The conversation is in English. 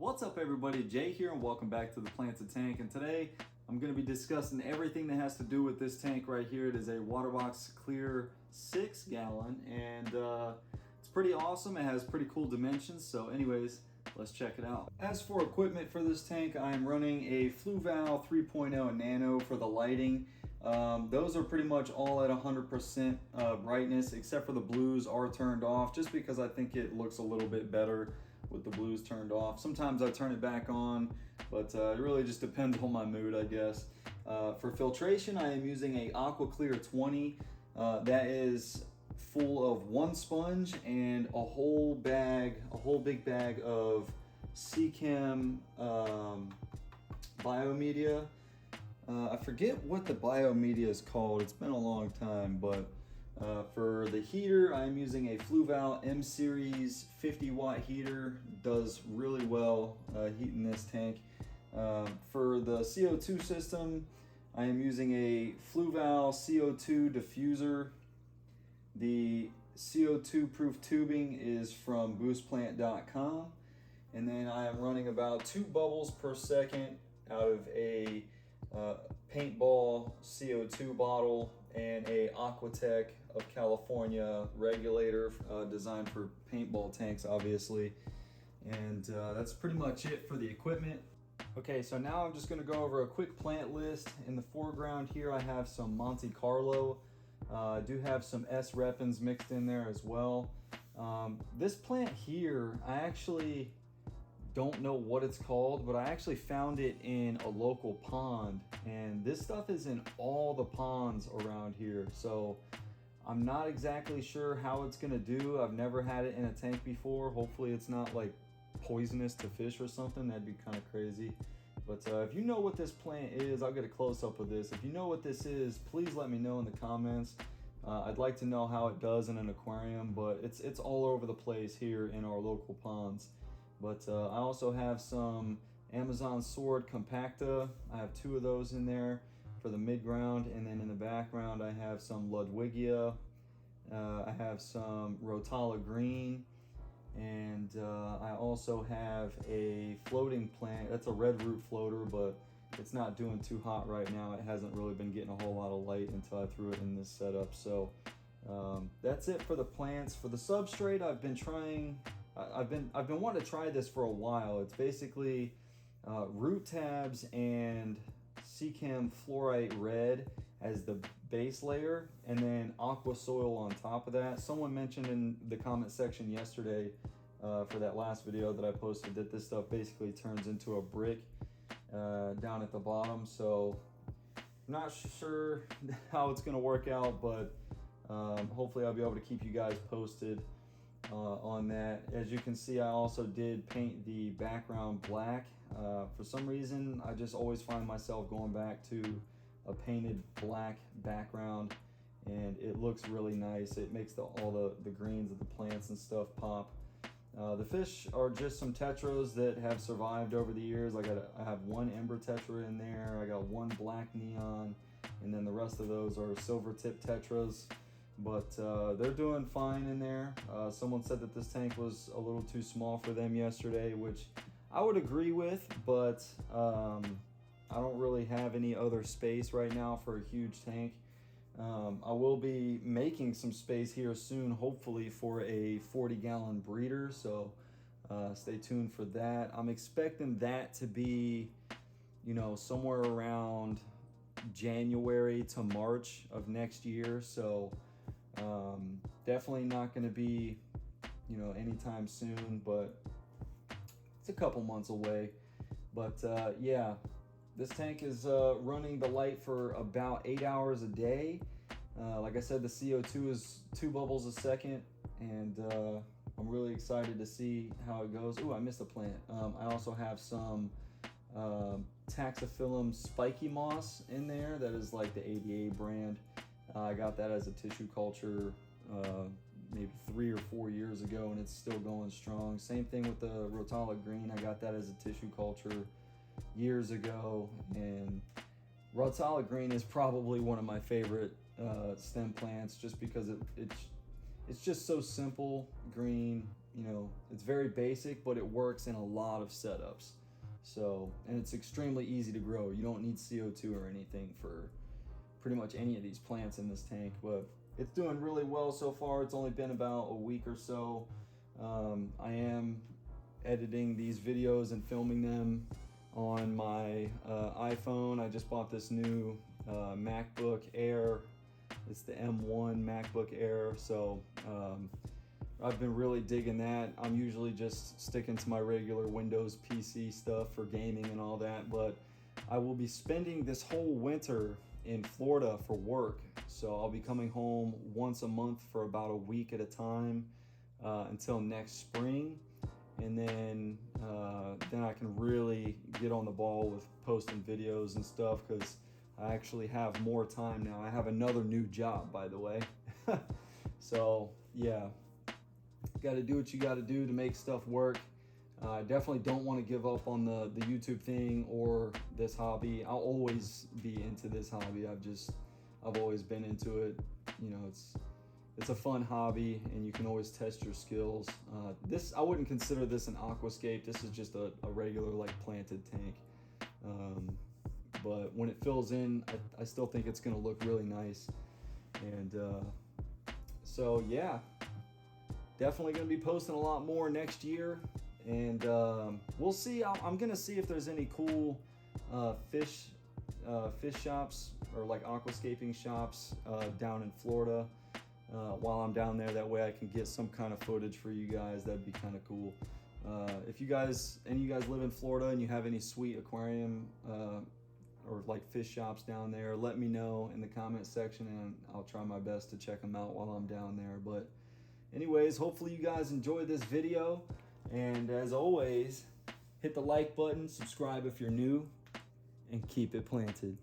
What's up everybody, Jay here and welcome back to the Planted Tank, and today I'm going to be discussing everything that has to do with this tank right here. It is a WaterBox Clear 6 gallon and it's pretty awesome. It has pretty cool dimensions, so anyways, let's check it out. As for equipment for this tank, I am running a Fluval 3.0 Nano for the lighting. Those are pretty much all at 100% brightness, except for the blues are turned off just because I think it looks a little bit better with the blues turned off. Sometimes I turn it back on, but it really just depends on my mood, I guess. For filtration, I am using a AquaClear 20. That is full of one sponge and a whole big bag of Seachem biomedia. I forget what the biomedia is called. It's been a long time, but for the heater, I'm using a Fluval M Series 50 watt heater. Does really well heating this tank. For the CO2 system, I am using a Fluval CO2 diffuser. The CO2 proof tubing is from boostplant.com, and then I am running about 2 bubbles per second out of a paintball CO2 bottle and a Aquatech of California regulator designed for paintball tanks, obviously. And that's pretty much it for the equipment. Okay, so now I'm just going to go over a quick plant list. In the foreground here I have some Monte Carlo. I do have some S. repens mixed in there as well. This plant here, I actually don't know what it's called, but I actually found it in a local pond, and this stuff is in all the ponds around here, so I'm not exactly sure how it's gonna do. I've never had it in a tank before. Hopefully it's not like poisonous to fish or something. That'd be kind of crazy. But if you know what this plant is, I'll get a close-up of this. If you know what this is, please let me know in the comments. I'd like to know how it does in an aquarium, but it's all over the place here in our local ponds. But I also have some Amazon Sword Compacta. I have 2 of those in there for the mid-ground, and then in the background I have some Ludwigia. I have some Rotala Green, and I also have a floating plant. That's a red root floater, but it's not doing too hot right now. It hasn't really been getting a whole lot of light until I threw it in this setup. So that's it for the plants. For the substrate, I've been wanting to try this for a while. It's basically root tabs and Seachem fluorite red as the base layer, and then aqua soil on top of that. Someone mentioned in the comment section yesterday for that last video that I posted that this stuff basically turns into a brick down at the bottom. So I'm not sure how it's gonna work out, but hopefully I'll be able to keep you guys posted on that. As you can see, I also did paint the background black. For some reason, I just always find myself going back to a painted black background, and it looks really nice. It makes all the greens of the plants and stuff pop. The fish are just some tetras that have survived over the years. I have 1 ember tetra in there. I got 1 black neon, and then the rest of those are silver tip tetras. But they're doing fine in there. Someone said that this tank was a little too small for them yesterday, which I would agree with, but I don't really have any other space right now for a huge tank. I will be making some space here soon, hopefully for a 40-gallon breeder, so stay tuned for that. I'm expecting that to be, somewhere around January to March of next year, so definitely not going to be anytime soon, but it's a couple months away. But yeah, this tank is running the light for about 8 hours a day. Like I said, the CO2 is 2 bubbles a second, and I'm really excited to see how it goes. Ooh, I missed a plant. I also have some Taxiphyllum spiky moss in there. That is like the ADA brand. I got that as a tissue culture maybe 3 or 4 years ago, and it's still going strong. Same thing with the Rotala Green. I got that as a tissue culture years ago, and Rotala Green is probably one of my favorite stem plants just because it's just so simple, green, you know, it's very basic, but it works in a lot of setups. So, and it's extremely easy to grow. You don't need CO2 or anything for pretty much any of these plants in this tank, but it's doing really well so far. It's only been about a week or so. I am editing these videos and filming them on my iPhone. I just bought this new MacBook Air. It's the M1 MacBook Air, so I've been really digging that. I'm usually just sticking to my regular Windows PC stuff for gaming and all that, but I will be spending this whole winter in Florida for work. So I'll be coming home once a month for about a week at a time until next spring. And then I can really get on the ball with posting videos and stuff, because I actually have more time now. I have another new job, by the way. So yeah, got to do what you got to do to make stuff work. I definitely don't want to give up on the YouTube thing or this hobby. I'll always be into this hobby. I've always been into it. You know, it's a fun hobby, and you can always test your skills. I wouldn't consider this an aquascape. This is just a regular, like, planted tank. But when it fills in, I still think it's going to look really nice. And so yeah, definitely going to be posting a lot more next year. And we'll see. I'm going to see if there's any cool fish shops or like aquascaping shops down in Florida while I'm down there. That way I can get some kind of footage for you guys. That'd be kind of cool. If any of you guys live in Florida and you have any sweet aquarium or like fish shops down there, let me know in the comment section, and I'll try my best to check them out while I'm down there. But anyways, hopefully you guys enjoyed this video. And as always, hit the like button, subscribe if you're new, and keep it planted.